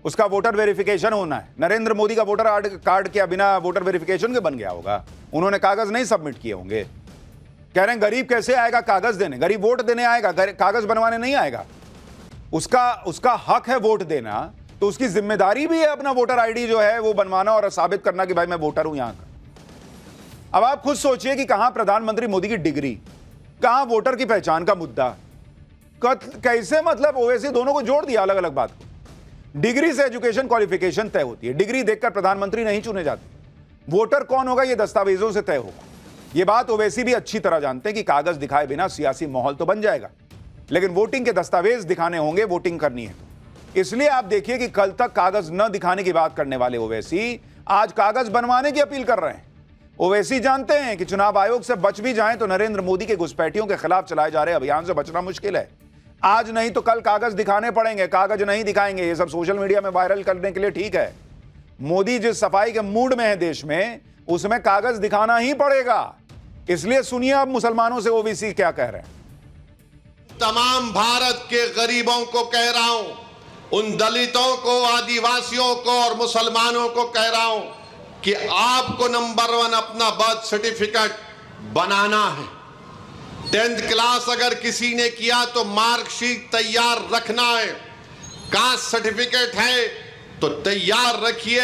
उसका voter verification होना है। नरेंद्र मोदी का वोटर कार्ड क्या बिना वोटर वेरिफिकेशन के बन गया होगा? उन्होंने कागज नहीं सबमिट किए होंगे। कह रहे हैं गरीब कैसे आएगा कागज देने? गरीब वोट देने आएगा, कागज बनवाने नहीं आएगा। उसका हक है वोट देना, तो उसकी जिम्मेदारी भी है अपना वोटर आईडी जो है वो बनवाना और साबित करना कि भाई मैं वोटर हूं यहां का। अब आप खुद सोचिए कि कहां प्रधानमंत्री मोदी की डिग्री, कहां वोटर की पहचान का मुद्दा, कैसे मतलब ओवैसी दोनों को जोड़ दिया अलग अलग बात को। डिग्री से एजुकेशन क्वालिफिकेशन तय होती है, डिग्री देखकर प्रधानमंत्री नहीं चुने जाते। वोटर कौन होगा ये दस्तावेजों से तय होगा। ये बात ओवैसी भी अच्छी तरह जानते हैं कि कागज दिखाए बिना सियासी माहौल तो बन जाएगा, लेकिन वोटिंग के दस्तावेज दिखाने होंगे, वोटिंग करनी है। इसलिए आप देखिए कि कल तक कागज न दिखाने की बात करने वाले ओवैसी आज कागज बनवाने की अपील कर रहे हैं। ओवैसी जानते हैं कि चुनाव आयोग से बच भी जाएं तो नरेंद्र मोदी के घुसपैठियों के खिलाफ चलाए जा रहे अभियान से बचना मुश्किल है। आज नहीं तो कल कागज दिखाने पड़ेंगे, कागज नहीं दिखाएंगे। ये सब सोशल मीडिया में वायरल करने के लिए ठीक है। मोदी जिस सफाई के मूड में है देश में, उसमें कागज दिखाना ही पड़ेगा। इसलिए सुनिए अब मुसलमानों से ओवैसी क्या कह रहे हैं। तमाम भारत के गरीबों को कह रहा हूं, उन दलितों को, आदिवासियों को और मुसलमानों को कह रहा हूं कि आपको नंबर 1 अपना बर्थ सर्टिफिकेट बनाना है। 10th क्लास अगर किसी ने किया तो मार्कशीट तैयार रखना है। कास्ट सर्टिफिकेट है तो तैयार रखिए,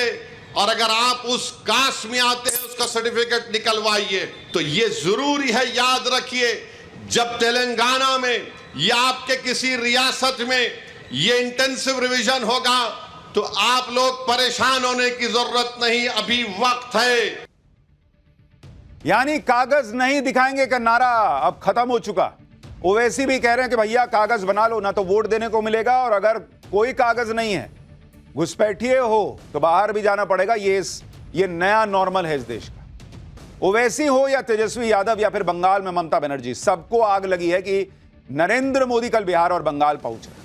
और अगर आप उस कास्ट में आते हैं उसका सर्टिफिकेट निकलवाइए। तो ये जरूरी है, याद रखिए, जब तेलंगाना में या आपके किसी रियासत में ये इंटेंसिव रिवीजन होगा तो आप लोग परेशान होने की जरूरत नहीं, अभी वक्त है। यानी कागज नहीं दिखाएंगे का नारा अब खत्म हो चुका। ओवैसी भी कह रहे हैं कि भैया कागज बना लो, ना तो वोट देने को मिलेगा, और अगर कोई कागज नहीं है, घुसपैठिए हो, तो बाहर भी जाना पड़ेगा। ये नया नॉर्मल है इस देश का। ओवैसी हो या तेजस्वी यादव या फिर बंगाल में ममता बनर्जी, सबको आग लगी है कि नरेंद्र मोदी कल बिहार और बंगाल पहुंच रहे।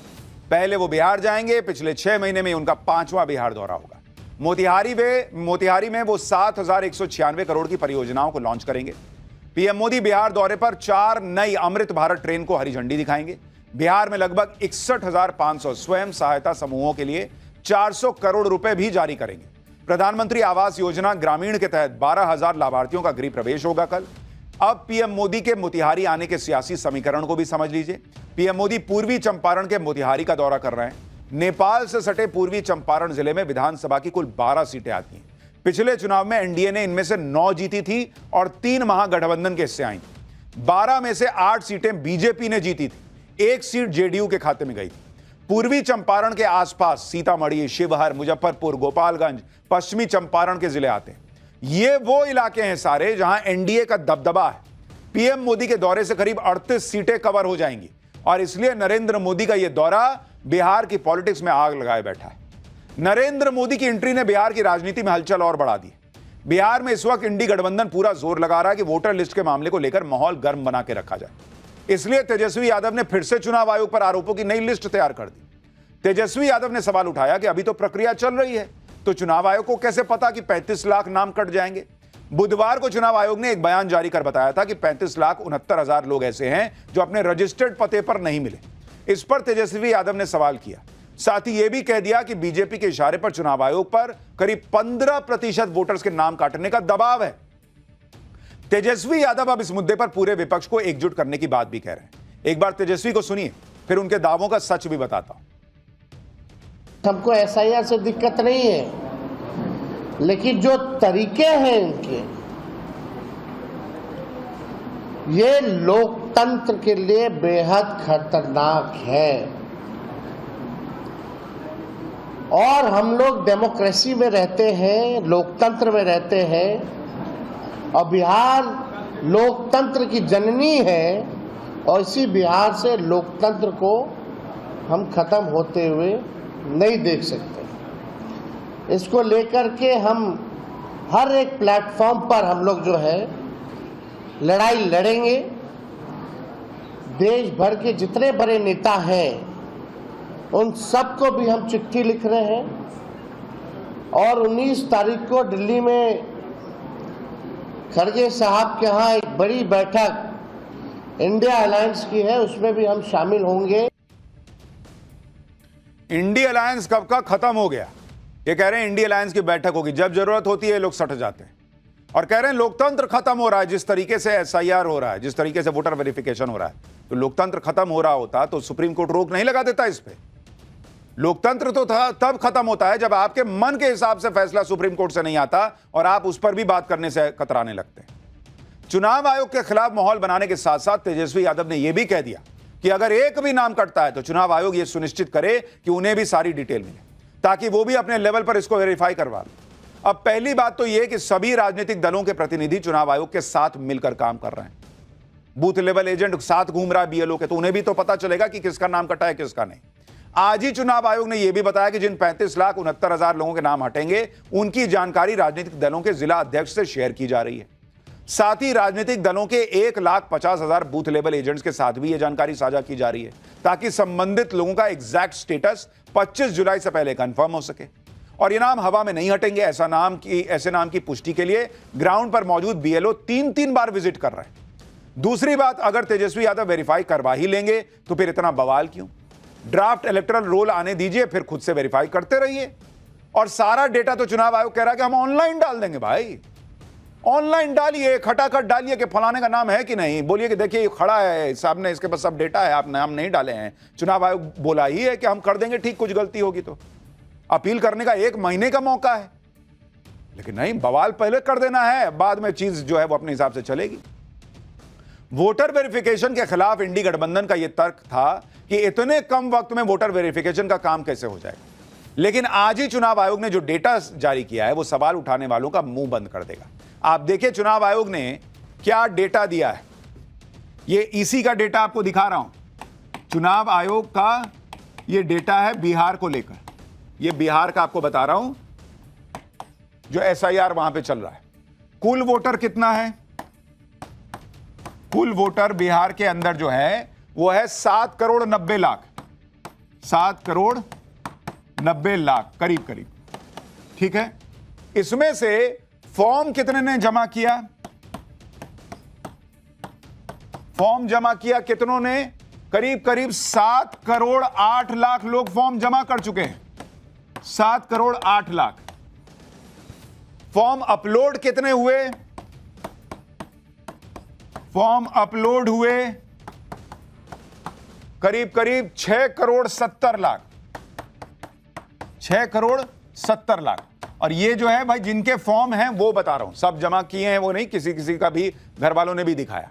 पहले वो बिहार जाएंगे, पिछले 6 महीने में उनका 5वां बिहार दौरा होगा। मोतिहारी में वो 7,196 करोड़ की परियोजनाओं को लॉन्च करेंगे। पीएम मोदी बिहार दौरे पर 4 नई अमृत भारत ट्रेन को हरी झंडी दिखाएंगे। बिहार में लगभग 61,500 स्वयं सहायता समूहों के लिए 400 करोड़ रुपए भी जारी करेंगे। प्रधानमंत्री आवास योजना ग्रामीण के तहत 12,000 लाभार्थियों का गृह प्रवेश होगा कल। अब पीएम मोदी के मोतिहारी आने के सियासी समीकरण को भी समझ लीजिए। पीएम मोदी पूर्वी चंपारण के मोतिहारी का दौरा कर रहे हैं। नेपाल से सटे पूर्वी चंपारण जिले में विधानसभा की कुल 12 सीटें आती हैं। पिछले चुनाव में एनडीए ने इनमें से 9 जीती थी और 3 महागठबंधन के हिस्से आई। 12 में से 8 सीटें बीजेपी ने जीती थी, 1 सीट जेडीयू के खाते में गई थी। पूर्वी चंपारण के आसपास सीतामढ़ी, शिवहर, मुजफ्फरपुर, गोपालगंज, पश्चिमी चंपारण के जिले आते हैं। ये वो इलाके हैं सारे जहां एनडीए का दबदबा है। पीएम मोदी के दौरे से करीब 38 सीटें कवर हो जाएंगी, और इसलिए नरेंद्र मोदी का यह दौरा बिहार की पॉलिटिक्स में आग लगाए बैठा है। नरेंद्र मोदी की एंट्री ने बिहार की राजनीति में हलचल और बढ़ा दी। बिहार में इस वक्त इंडी गठबंधन पूरा जोर लगा रहा है कि वोटर लिस्ट के मामले को लेकर माहौल गर्म बना के रखा जाए। इसलिए तेजस्वी यादव ने फिर से चुनाव आयोग पर आरोपों की नई लिस्ट तैयार कर दी। तेजस्वी यादव ने सवाल उठाया कि अभी तो प्रक्रिया चल रही है, तो चुनाव आयोग को कैसे पता कि 35 लाख नाम कट जाएंगे? बुधवार को चुनाव आयोग ने एक बयान जारी कर बताया था कि 35,69,000 लोग ऐसे हैं जो अपने रजिस्टर्ड पते पर नहीं मिले। इस पर तेजस्वी यादव ने सवाल किया। साथ ही यह भी कह दिया कि बीजेपी के इशारे पर चुनाव आयोग पर करीब 15% वोटर्स के नाम काटने का दबाव है। तेजस्वी यादव अब इस मुद्दे पर पूरे विपक्ष को एकजुट करने की बात भी कह रहे हैं। एक बार तेजस्वी को सुनिए, फिर उनके दावों का सच भी बताता हूं। हमको एसआईआर से दिक्कत नहीं है, लेकिन जो तरीके हैं इनके, ये लोकतंत्र के लिए बेहद खतरनाक है। और हम लोग डेमोक्रेसी में रहते हैं, लोकतंत्र में रहते हैं, और बिहार लोकतंत्र की जननी है, और इसी बिहार से लोकतंत्र को हम खत्म होते हुए नहीं देख सकते। इसको लेकर के हम हर एक प्लेटफॉर्म पर हम लोग जो है लड़ाई लड़ेंगे। देश भर के जितने बड़े नेता हैं उन सबको भी हम चिट्ठी लिख रहे हैं, और 19 तारीख को दिल्ली में खड़गे साहब के यहाँ एक बड़ी बैठक इंडिया अलायंस की है, उसमें भी हम शामिल होंगे। इंडी अलायंस कब का खत्म हो गया। ये कह रहे हैं इंडी अलायंस की बैठक होगी, जब जरूरत होती है ये लोग सट जाते हैं और कह रहे हैं लोकतंत्र खत्म हो रहा है। जिस तरीके से एसआईआर हो रहा है, जिस तरीके से वोटर वेरिफिकेशन हो रहा है, तो लोकतंत्र खत्म हो रहा होता तो सुप्रीम कोर्ट रोक नहीं लगा देता इस पे। लोकतंत्र तो था तब खत्म होता है जब आपके मन के हिसाब से फैसला सुप्रीम कोर्ट से नहीं आता और आप उस पर भी बात करने से कतराने लगते हैं। चुनाव आयोग के खिलाफ माहौल बनाने के साथ साथ तेजस्वी यादव ने यह भी कह दिया कि अगर एक भी नाम कटता है तो चुनाव आयोग यह सुनिश्चित करे कि उन्हें भी सारी डिटेल मिले, ताकि वो भी अपने लेवल पर इसको वेरीफाई करवा ले। अब पहली बात तो यह कि सभी राजनीतिक दलों के प्रतिनिधि चुनाव आयोग के साथ मिलकर काम कर रहे हैं। बूथ लेवल एजेंट साथ घूम रहा है बीएलओ के, तो उन्हें भी तो पता चलेगा कि किसका नाम कटा है किसका नहीं। आज ही चुनाव आयोग ने यह भी बताया कि जिन 35,69,000 लोगों के नाम हटेंगे उनकी जानकारी राजनीतिक दलों के जिला अध्यक्ष से शेयर की जा रही है। साथ ही राजनीतिक दलों के 1,50,000 बूथ लेवल एजेंट्स के साथ भी यह जानकारी साझा की जा रही है, ताकि संबंधित लोगों का एग्जैक्ट स्टेटस 25 जुलाई से पहले कंफर्म हो सके। और ये नाम हवा में नहीं हटेंगे। ऐसे नाम की पुष्टि के लिए ग्राउंड पर मौजूद बीएलओ 3-3 बार विजिट कर रहे हैं। दूसरी बात, अगर तेजस्वी यादव वेरीफाई करवा ही लेंगे तो फिर इतना बवाल क्यों? ड्राफ्ट इलेक्टोरल रोल आने दीजिए, फिर खुद से वेरीफाई करते रहिए। और सारा डेटा तो चुनाव आयोग कह रहा है कि हम ऑनलाइन डाल देंगे। भाई ऑनलाइन डालिए, खटाखट डालिए कि फलाने का नाम है कि नहीं, बोलिए कि देखिए ये खड़ा है सामने, इसके पास सब डेटा है, आप नाम नहीं डाले हैं। चुनाव आयोग बोला ही है कि हम कर देंगे ठीक, कुछ गलती होगी तो। अपील करने का 1 महीने का मौका है, लेकिन नहीं, बवाल पहले कर देना है, बाद में चीज जो है वो अपने हिसाब से चलेगी। वोटर वेरिफिकेशन के खिलाफ इंडी गठबंधन का यह तर्क था कि इतने कम वक्त में वोटर वेरिफिकेशन का काम कैसे हो जाएगा। लेकिन आज ही चुनाव आयोग ने जो डेटा जारी किया है वो सवाल उठाने वालों का मुंह बंद कर देगा। आप देखिए चुनाव आयोग ने क्या डेटा दिया है। ये ईसी का डेटा आपको दिखा रहा हूं। चुनाव आयोग का ये डेटा है बिहार को लेकर। ये बिहार का आपको बता रहा हूं, जो एसआईआर वहां पे चल रहा है। कुल वोटर कितना है? कुल वोटर बिहार के अंदर जो है वो है 7 करोड़ 90 लाख, 7 करोड़ 90 लाख करीब करीब, ठीक है। इसमें से फॉर्म कितने ने जमा किया? फॉर्म जमा किया कितनों ने? करीब करीब 7 करोड़ 8 लाख लोग फॉर्म जमा कर चुके हैं। 7 करोड़ 8 लाख। फॉर्म अपलोड कितने हुए? फॉर्म अपलोड हुए करीब करीब 6 करोड़ 70 लाख, 6 करोड़ 70 लाख। और ये जो है भाई जिनके फॉर्म हैं वो बता रहा हूं, सब जमा किए हैं वो नहीं, किसी किसी का भी घर वालों ने भी दिखाया।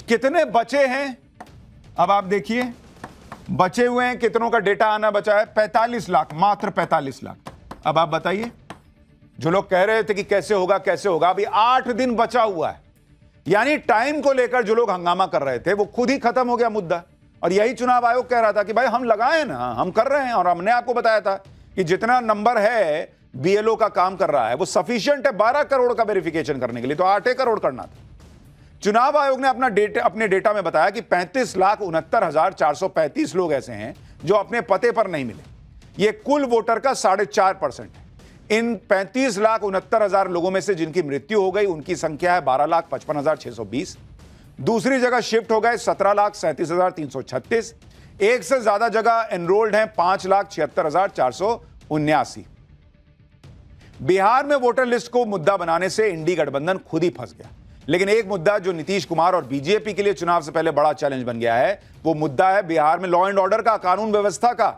कितने बचे हैं अब आप देखिए, बचे हुए हैं कितनों का डेटा आना बचा है? 45 लाख, मात्र 45 लाख। अब आप बताइए, जो लोग कह रहे थे कि कैसे होगा कैसे होगा, अभी 8 दिन बचा हुआ है। यानी टाइम को लेकर जो लोग हंगामा कर रहे थे वो खुद ही खत्म हो गया मुद्दा। और यही चुनाव आयोग कह रहा था कि भाई हम लगाए ना, हम कर रहे हैं। और हमने आपको बताया था कि जितना नंबर है बीएलओ का काम कर रहा है वो सफिशिएंट है 12 करोड़ का वेरिफिकेशन करने के लिए, तो 8 करोड़ करना था। चुनाव आयोग ने अपने डेटा में बताया कि 35,69,435 लोग ऐसे हैं जो अपने पते पर नहीं मिले। यह कुल वोटर का 4.5% है। इन 35,69,000 लोगों में से जिनकी मृत्यु हो गई उनकी संख्या है 12,55,620। दूसरी जगह शिफ्ट हो गए 17,37,336। एक से ज्यादा जगह एनरोल्ड हैं 5,76,479। बिहार में वोटर लिस्ट को मुद्दा बनाने से इंडी गठबंधन खुद ही फंस गया। लेकिन एक मुद्दा जो नीतीश कुमार और बीजेपी के लिए चुनाव से पहले बड़ा चैलेंज बन गया है, वो मुद्दा है बिहार में लॉ एंड ऑर्डर का, कानून व्यवस्था का।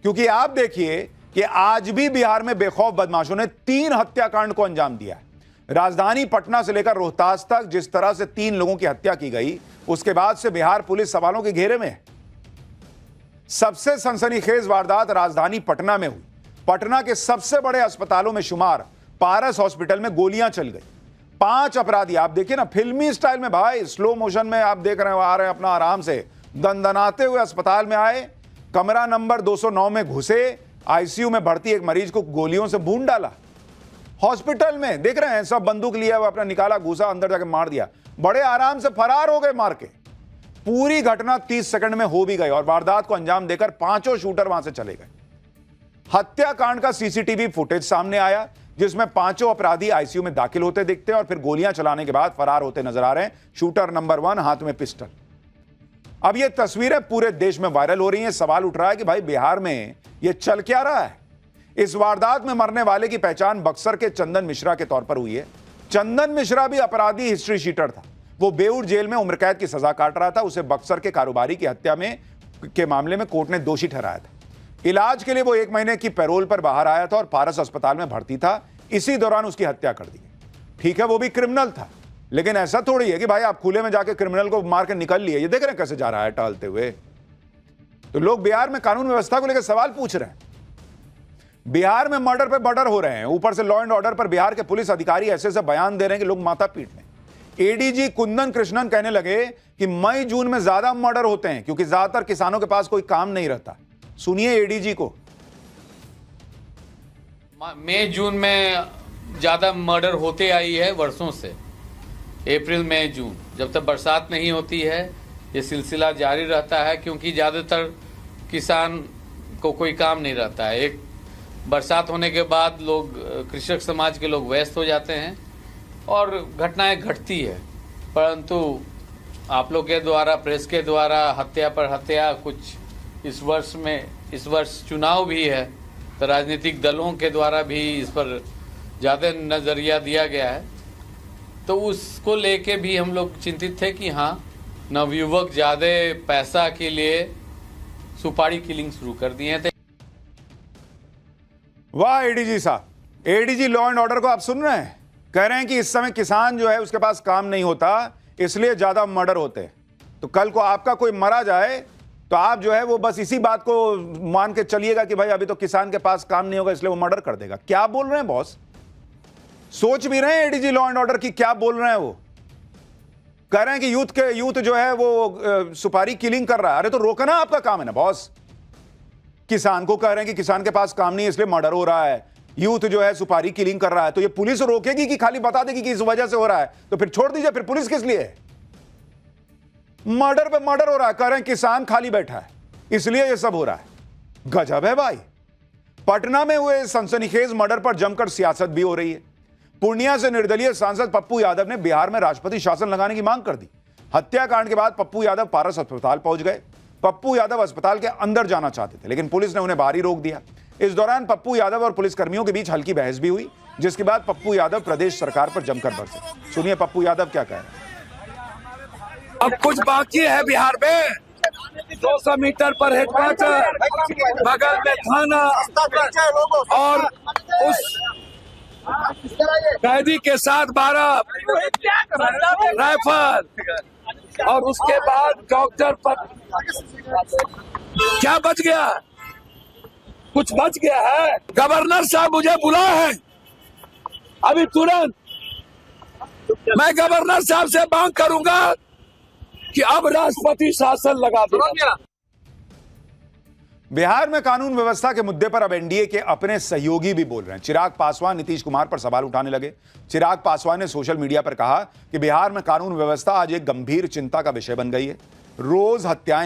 क्योंकि आप देखिए कि आज भी बिहार में बेखौफ बदमाशों ने 3 हत्याकांड को अंजाम दिया है। राजधानी पटना से लेकर रोहतास तक जिस तरह से 3 लोगों की हत्या की गई, उसके बाद से बिहार पुलिस सवालों के घेरे में है। सबसे सनसनीखेज वारदात राजधानी पटना में हुई। पटना के सबसे बड़े अस्पतालों में शुमार पारस हॉस्पिटल में गोलियां चल गई। 5 अपराधी, आप देखिए ना फिल्मी स्टाइल में भाई, स्लो मोशन में आप देख रहे हैं, आ रहे हैं अपना आराम से दंदनाते हुए अस्पताल में आए, कमरा नंबर 209 में घुसे, आईसीयू में भर्ती एक मरीज को गोलियों से भून डाला। हॉस्पिटल में देख रहे हैं, सब बंदूक लिया हुआ, अपना निकाला, घुसा, अंदर जाके मार दिया, बड़े आराम से फरार हो गए मार के। पूरी घटना 30 सेकंड में हो भी गई और वारदात को अंजाम देकर 5 शूटर वहां से चले गए। हत्याकांड का सीसीटीवी फुटेज सामने आया जिसमें 5 अपराधी आईसीयू में दाखिल होते दिखते हैं और फिर गोलियां चलाने के बाद फरार होते नजर आ रहे हैं। शूटर नंबर 1 हाथ में पिस्टल। अब ये तस्वीरें पूरे देश में वायरल हो रही हैं। सवाल उठ रहा है कि भाई बिहार में ये चल क्या रहा है। इस वारदात में मरने वाले की पहचान बक्सर के चंदन मिश्रा के तौर पर हुई है। चंदन मिश्रा भी अपराधी हिस्ट्री शीटर था। वो बेऊर जेल में उम्र कैद की सजा काट रहा था। उसे बक्सर के कारोबारी की हत्या के मामले में कोर्ट ने दोषी ठहराया था। इलाज के लिए वो 1 महीने की पैरोल पर बाहर आया था और पारस अस्पताल में भर्ती था। इसी दौरान उसकी हत्या कर दी गई। ठीक है, वो भी क्रिमिनल था, लेकिन ऐसा थोड़ी है कि भाई आप खुले में जाके क्रिमिनल को मार के निकल लिए। ये देख रहे हैं कैसे जा रहा है टहलते हुए। तो लोग बिहार में कानून व्यवस्था को लेकर सवाल पूछ रहे हैं। बिहार में मर्डर पे मर्डर हो रहे हैं, ऊपर से लॉ एंड ऑर्डर पर बिहार के पुलिस अधिकारी ऐसे ऐसे बयान दे रहे हैं कि लोग माथा पीट रहे हैं। एडीजी कुंदन कृष्णन कहने लगे कि मई जून में ज्यादा मर्डर होते हैं क्योंकि ज्यादातर किसानों के पास कोई काम नहीं रहता। सुनिए एडीजी को। मई जून में ज़्यादा मर्डर होते आई है वर्षों से। अप्रैल मई जून जब तक बरसात नहीं होती है ये सिलसिला जारी रहता है, क्योंकि ज़्यादातर किसान को कोई काम नहीं रहता है। एक बरसात होने के बाद लोग, कृषक समाज के लोग व्यस्त हो जाते हैं और घटनाएं घटती है। परंतु आप लोग के द्वारा, प्रेस के द्वारा हत्या पर हत्या, कुछ इस वर्ष चुनाव भी है तो राजनीतिक दलों के द्वारा भी इस पर ज़्यादा नज़रिया दिया गया है। तो उसको लेके भी हम लोग चिंतित थे कि हाँ, नवयुवक ज़्यादा पैसा के लिए सुपारी किलिंग शुरू कर दिए थे। वाह एडीजी साहब, एडीजी लॉ एंड ऑर्डर को आप सुन रहे हैं। कह रहे हैं कि इस समय किसान जो है उसके पास काम नहीं होता, इसलिए ज्यादा मर्डर होते हैं। तो कल को आपका कोई मरा जाए तो आप जो है वो बस इसी बात को मान के चलिएगा कि भाई अभी तो किसान के पास काम नहीं होगा इसलिए वो मर्डर कर देगा। क्या बोल रहे हैं बॉस? सोच भी रहे हैं एडीजी लॉ एंड ऑर्डर की क्या बोल रहे हैं वो? कह रहे हैं कि यूथ जो है वो सुपारी किलिंग कर रहा है। अरे तो रोकना आपका काम है ना बॉस। किसान को कह रहे हैं कि किसान के पास काम नहीं है इसलिए मर्डर हो रहा है। यूथ जो है सुपारी किलिंग कर रहा है, तो ये पुलिस रोकेगी कि खाली बता देगी कि इस वजह से हो रहा है? तो फिर छोड़ दीजिए, फिर पुलिस किस लिए है? मर्डर पे मर्डर हो रहा है, कह रहे हैं किसान खाली बैठा है इसलिए ये सब हो रहा है। गजब है भाई। पटना में हुए सनसनीखेज मर्डर पर जमकर सियासत भी हो रही है। पूर्णिया से निर्दलीय सांसद पप्पू यादव ने बिहार में राष्ट्रपति शासन लगाने की मांग कर दी। हत्याकांड के बाद पप्पू यादव पारस अस्पताल पहुंच गए। पप्पू यादव अस्पताल के अंदर जाना चाहते थे, लेकिन पुलिस ने उन्हें बाहर ही रोक दिया। इस दौरान पप्पू यादव और पुलिसकर्मियों के बीच हल्की बहस भी हुई, जिसके बाद पप्पू यादव प्रदेश सरकार पर जमकर बरसे। सुनिए पप्पू यादव क्या कह रहे हैं। अब कुछ बाकी है बिहार में। 200 मीटर पर हेडक्वार्टर, बगल में थाना और उस कैदी के साथ 12 राइफल और उसके बाद डॉक्टर पर। क्या बच गया? कुछ बच गया है? गवर्नर साहब मुझे बुलाए हैं अभी तुरंत। मैं गवर्नर साहब से मांग करूंगा कि अब राष्ट्रपति शासन लगा दे। बिहार में कानून व्यवस्था के मुद्दे पर अब एनडीए के अपने सहयोगी भी बोल रहे हैं। चिराग पासवान नीतीश कुमार पर सवाल उठाने लगे। चिराग पासवान ने सोशल मीडिया पर कहा कि बिहार में कानून व्यवस्था आज एक गंभीर चिंता का विषय बन गई है। रोज हत्याएं